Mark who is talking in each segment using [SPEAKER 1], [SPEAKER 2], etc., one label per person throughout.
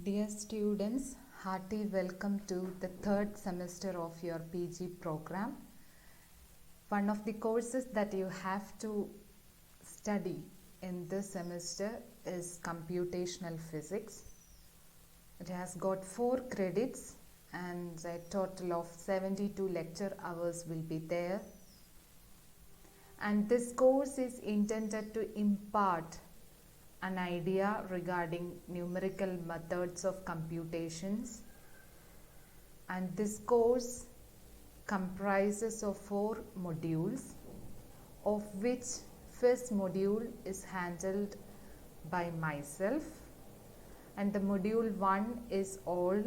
[SPEAKER 1] Dear students, hearty welcome to the third semester of your PG program. One of the courses that you have to study in this semester is computational physics. It has got 4 credits and a total of 72 lecture hours will be there. And this course is intended to impart an idea regarding numerical methods of computations, and this course comprises of 4 modules, of which first module is handled by myself, and the module 1 is all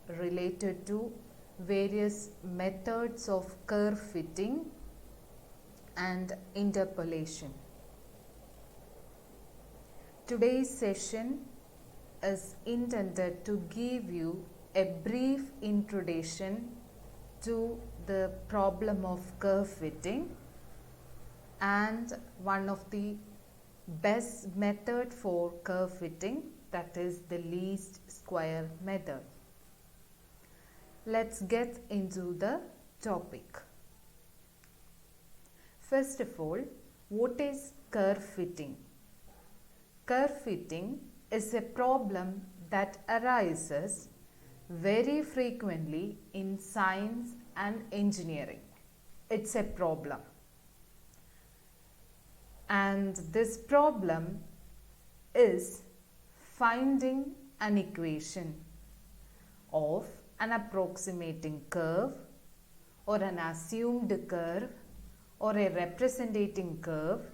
[SPEAKER 1] related to various methods of curve fitting and interpolation. Today's session is intended to give you a brief introduction to the problem of curve fitting and one of the best method for curve fitting, that is the least square method. Let's get into the topic. First of all, what is curve fitting? Curve fitting is a problem that arises very frequently in science and engineering. It's a problem. And this problem is finding an equation of an approximating curve or an assumed curve or a representing curve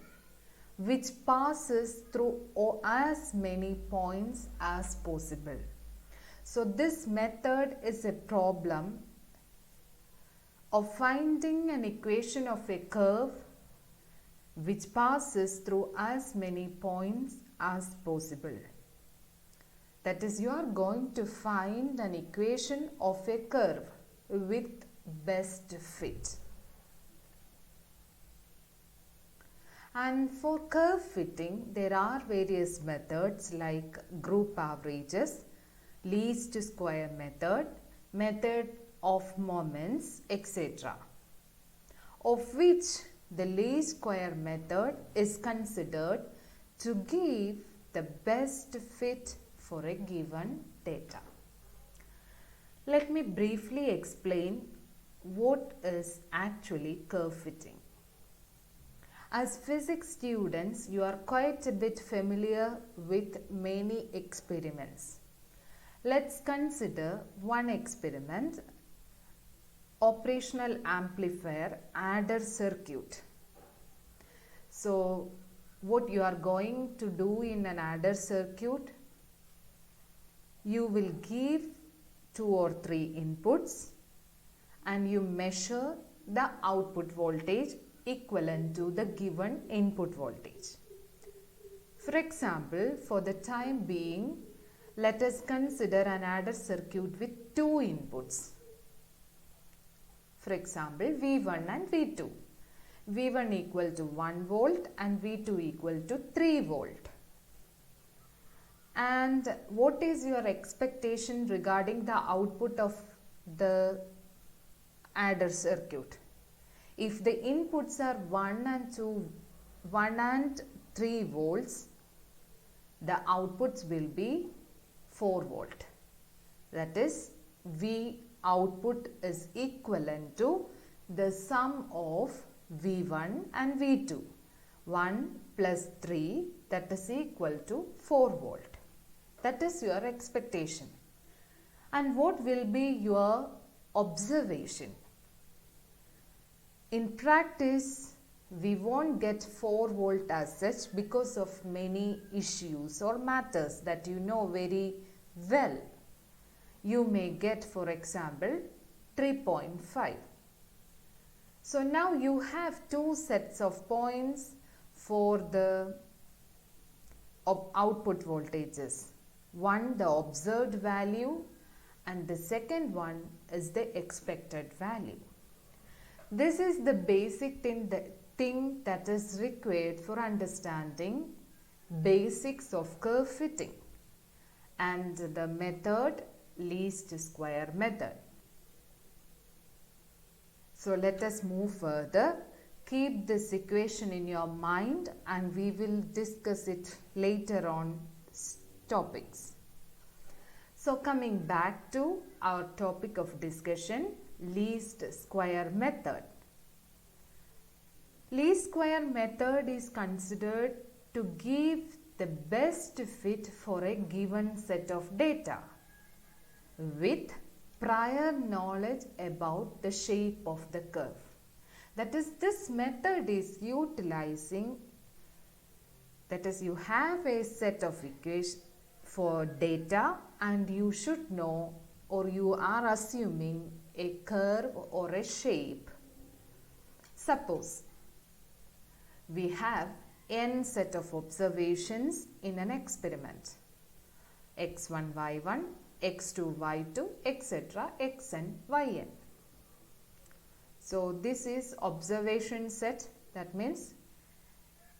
[SPEAKER 1] which passes through as many points as possible. So this method is a problem of finding an equation of a curve which passes through as many points as possible. That is, you are going to find an equation of a curve with best fit. And for curve fitting, there are various methods like group averages, least square method, method of moments, etc. Of which the least square method is considered to give the best fit for a given data. Let me briefly explain what is actually curve fitting. As physics students, you are quite a bit familiar with many experiments. Let's consider one experiment, operational amplifier adder circuit. So, what you are going to do in an adder circuit, you will give 2 or 3 inputs and you measure the output voltage equivalent to the given input voltage. For example, for the time being, let us consider an adder circuit with 2 inputs. For example, V1 and V2. V1 equal to 1 volt and V2 equal to 3 volt. And what is your expectation regarding the output of the adder circuit? If the inputs are 1 and 3 volts, the outputs will be 4 volt. That is, V output is equivalent to the sum of V1 and V2. 1 plus 3, that is equal to 4 volt. That is your expectation. And what will be your observation? In practice, we won't get 4 volt as such because of many issues or matters that you know very well. You may get, for example, 3.5. So now you have 2 sets of points for the output voltages. One, the observed value, and the second one is the expected value. This is the basic thing that is required for understanding basics of curve fitting. and the method least square method. So let us move further. Keep this equation in your mind and we will discuss it later on topics. So coming back to our topic of discussion, least square method. Least square method is considered to give the best fit for a given set of data with prior knowledge about the shape of the curve. That is, this method is utilizing, that is, you have a set of equations for data and you should know, or you are assuming, a curve or a shape. Suppose we have n set of observations in an experiment, x1, y1, x2, y2, etc., xn, yn. So this is observation set. That means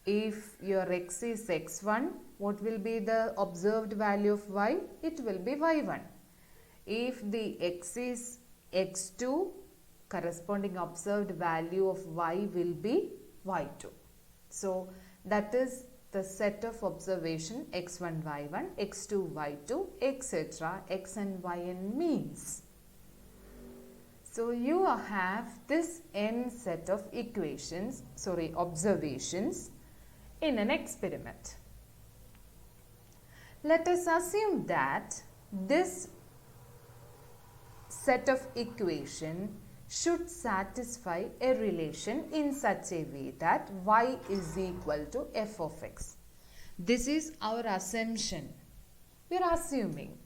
[SPEAKER 1] if your x is x1, what will be the observed value of y? It will be y1. If the x is x2, corresponding observed value of y will be y2. So that is the set of observation x1, y1, x2, y2, etc., xn, yn means. So you have this n set of observations in an experiment. Let us assume that this set of equation should satisfy a relation in such a way that y is equal to f of x. This is our assumption. We are assuming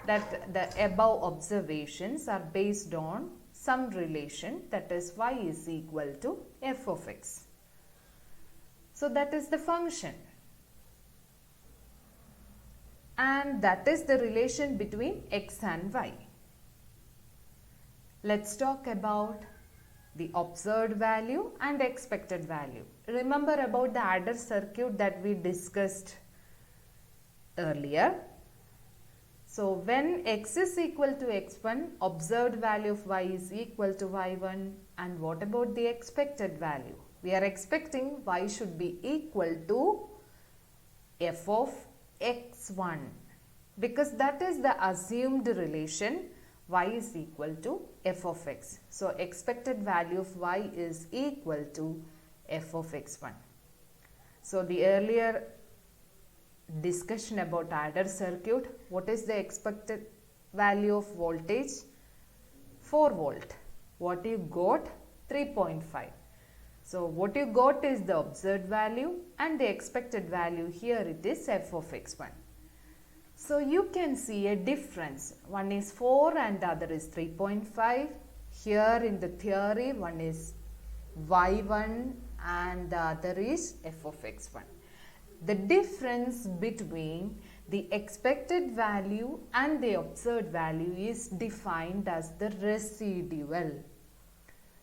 [SPEAKER 1] that the above observations are based on some relation, that is y is equal to f of x. So that is the function. And that is the relation between x and y. Let's talk about the observed value and expected value. Remember about the adder circuit that we discussed earlier. So when x is equal to x1, observed value of y is equal to y1. And what about the expected value? We are expecting y should be equal to f of x1 because that is the assumed relation, y is equal to f of x. So expected value of y is equal to f of x1. So the earlier discussion about adder circuit, what is the expected value of voltage? 4 volt. What you got? 3.5. So what you got is the observed value and the expected value here it is f of x1. So you can see a difference. One is 4 and the other is 3.5. Here in the theory one is y1 and the other is f of x1. The difference between the expected value and the observed value is defined as the residual.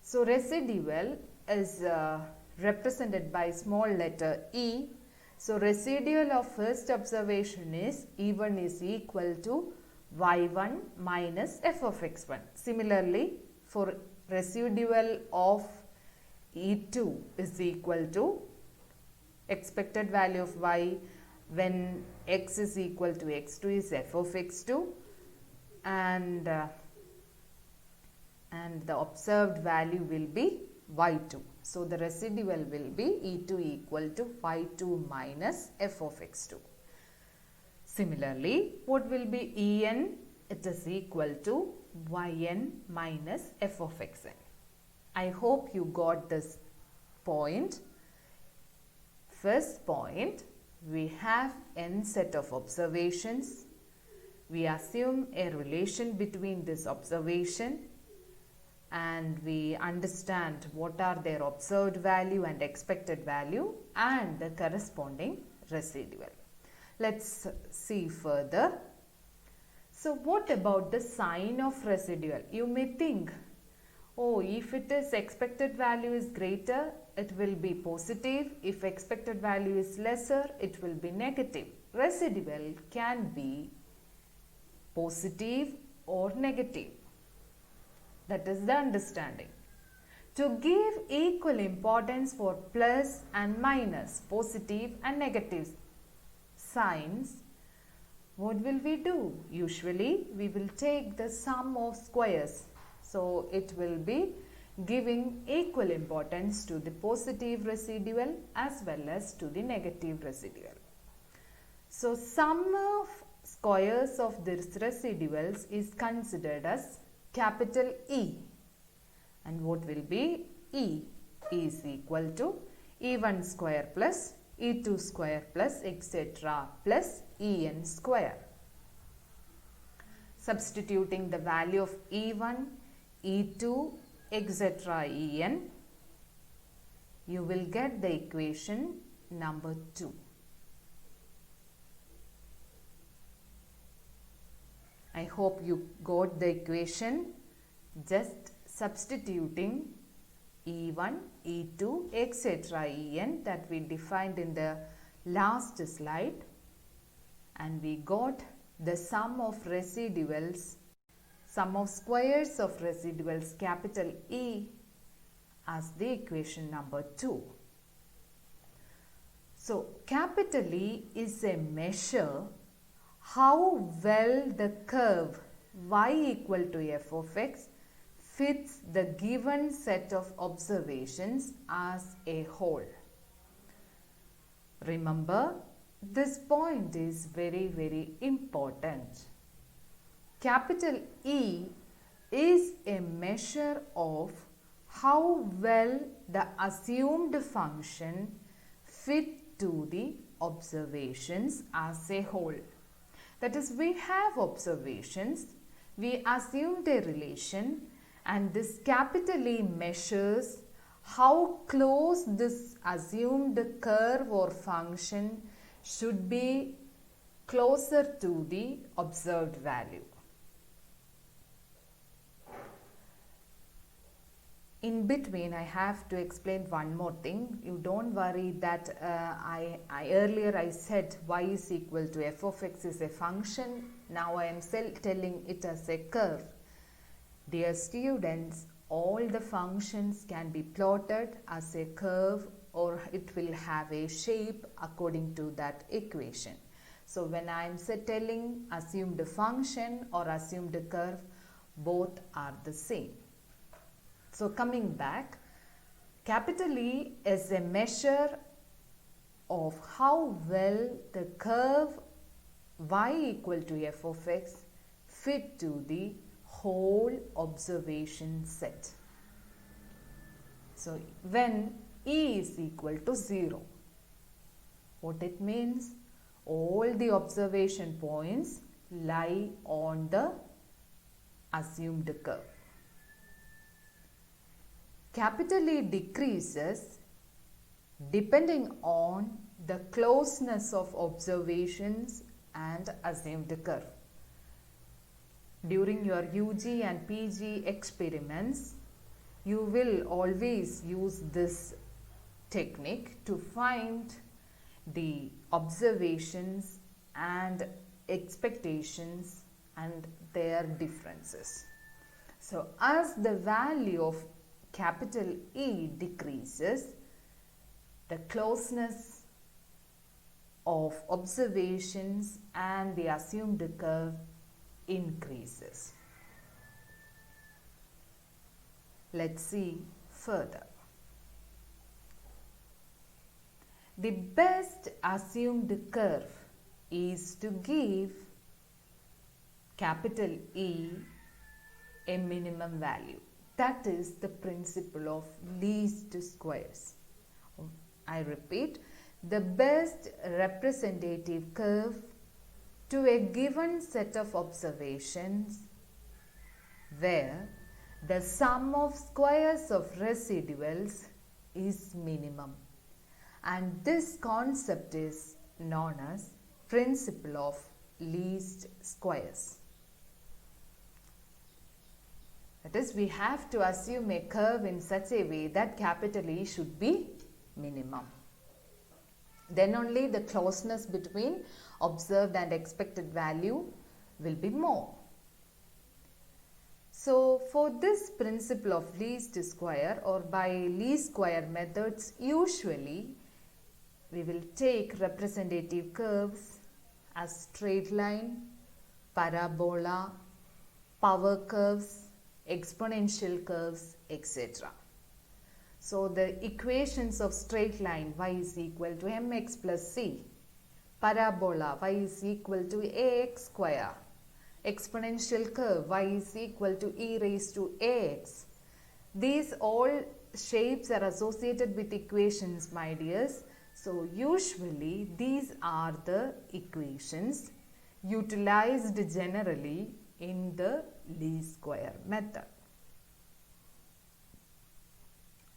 [SPEAKER 1] So residual is represented by small letter e. So residual of first observation is E1 is equal to y1 minus f of x1. Similarly, for residual of E2 is equal to expected value of y when x is equal to x2 is f of x2 and the observed value will be y2. So the residual will be E2 equal to y2 minus f of x2. Similarly, what will be En? It is equal to yn minus f of xn. I hope you got this point. First point, we have n set of observations. We assume a relation between this observation and we understand what are their observed value and expected value and the corresponding residual. Let's see further. So what about the sign of residual? You may think, oh, if it is expected value is greater, it will be positive. If expected value is lesser, it will be negative. Residual can be positive or negative. That is the understanding. To give equal importance for plus and minus, positive and negative signs, what will we do? Usually we will take the sum of squares. So it will be giving equal importance to the positive residual as well as to the negative residual. So sum of squares of these residuals is considered as capital E. And what will be? E is equal to E1 square plus E2 square plus etc. plus En square. Substituting the value of E1, E2, etc. En, you will get the equation number 2. I hope you got the equation. Just substituting E1, E2, etc. En that we defined in the last slide, and we got the sum of residuals, sum of squares of residuals capital E as the equation number 2. So capital E is a measure how well the curve y equal to f of x fits the given set of observations as a whole. Remember, this point is very important. Capital E is a measure of how well the assumed function fit to the observations as a whole. That is, we have observations, we assumed a relation, and this capital E measures how close this assumed curve or function should be closer to the observed value. In between, I have to explain one more thing. You don't worry that earlier I said y is equal to f of x is a function. Now I am telling it as a curve. Dear students, all the functions can be plotted as a curve, or it will have a shape according to that equation. So when I am telling assumed function or assumed curve, both are the same. So coming back, capital E is a measure of how well the curve y equal to f of x fit to the whole observation set. So when E is equal to 0, what it means? All the observation points lie on the assumed curve. Capital E decreases depending on the closeness of observations and assumed curve. During your UG and PG experiments, you will always use this technique to find the observations and expectations and their differences. So as the value of capital E decreases, the closeness of observations and the assumed curve increases. Let's see further. The best assumed curve is to give capital E a minimum value. That is the principle of least squares. I repeat, the best representative curve to a given set of observations where the sum of squares of residuals is minimum. And this concept is known as principle of least squares. That is, we have to assume a curve in such a way that capital E should be minimum. Then only the closeness between observed and expected value will be more. So for this principle of least square or by least square methods, usually we will take representative curves as straight line, parabola, power curves, exponential curves, etc. So the equations of straight line y is equal to mx plus c, parabola y is equal to ax square, exponential curve y is equal to e raised to ax. These all shapes are associated with equations, my dears. So usually these are the equations utilized generally in the least square method.